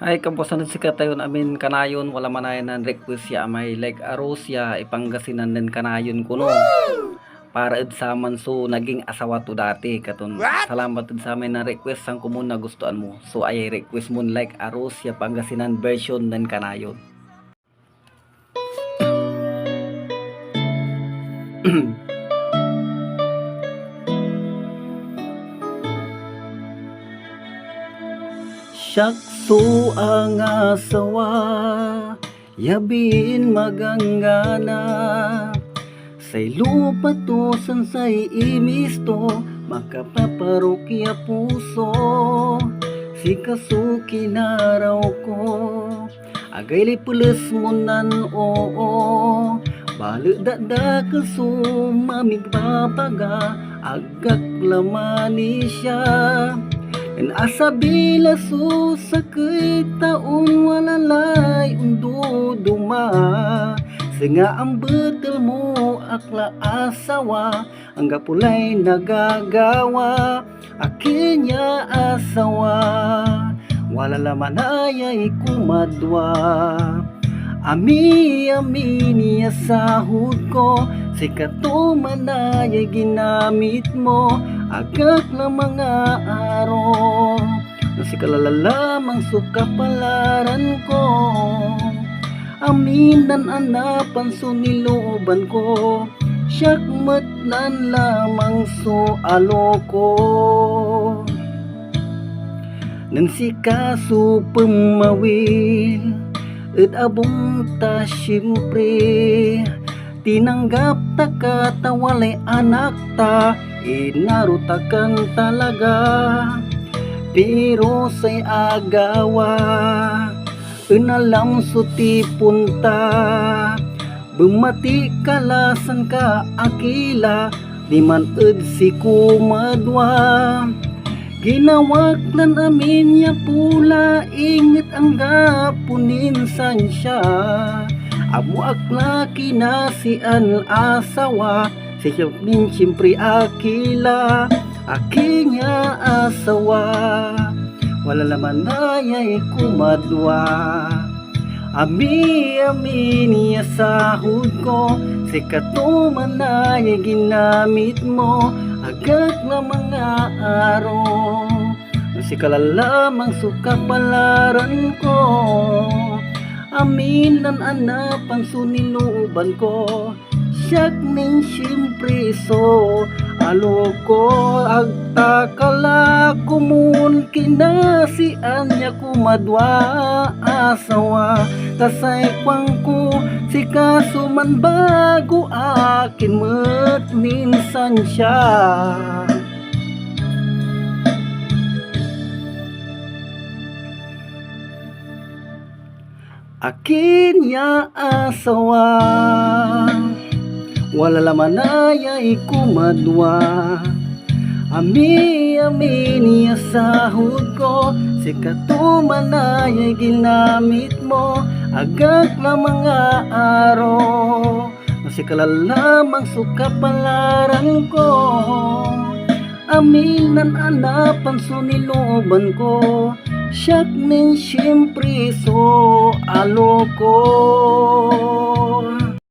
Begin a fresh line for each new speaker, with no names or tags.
Ay kampusan si katayon amin kanayon wala manayan request ya may like aros ya ipanggasinan din kanayon kuno. Para id saman so naging asawa to dati katon. Salamat id sa amin na request sang kumun na gustuan mo. So ay request mo like aros ya panggasinan version din kanayon. Syakso ang asawa, yabin maganggana. Say lupa to say imisto, makapaparokya puso. Si kasuki naraw ko, agay lipulis mo nan oo. Balik dada kasumamig babaga, agak lamani siya. En asabila so sakit taon walalay undo duma. Senga ang betul mo akla asawa, ang gapulay nagagawa. Akinya asawa, walalaman ay kumadwa. Ami niya sahod ko, sikato manay ginamit mo. Agak na mga araw, na si kalalalamang sukapalaran ko. Aminan anapan so nilooban ko, siyak matlan lamang so aloko. Nang si kaso pumawil, at abong ta siyempre. Tinanggap ta katawalay anak ta, inarutakan talaga. Pero say agawa, inalam suti punta. Bumati kalasan ka akila, di man ed si kumadwa. Ginawak nan amin ya pula, ingit ang gapunin san siya. Amo akla kinasian asawa, siya min siyempre akila, akinya asawa. Wala laman ayay kumadwa. Ami niya sahod ko, sikato manay ginamit mo. Agak na mga araw, si kalalamang sukapalaran ko. Aminan anapan so ninuban ko, siyak ning siyempre so aloko. Agtakala kumun kinasian niya kumadwa asawa. Tasay kwang ko si kasuman bago akin mat minsan siya. Akin ya asawa, wala laman ayay kumadwa. Ami niya sahod ko, sikato manayay ginamit mo. Agak na mga araw, si kalalalamang sukapalaran ko. Aminan anapan so nilooban ko, siyak min siyempre so aloko.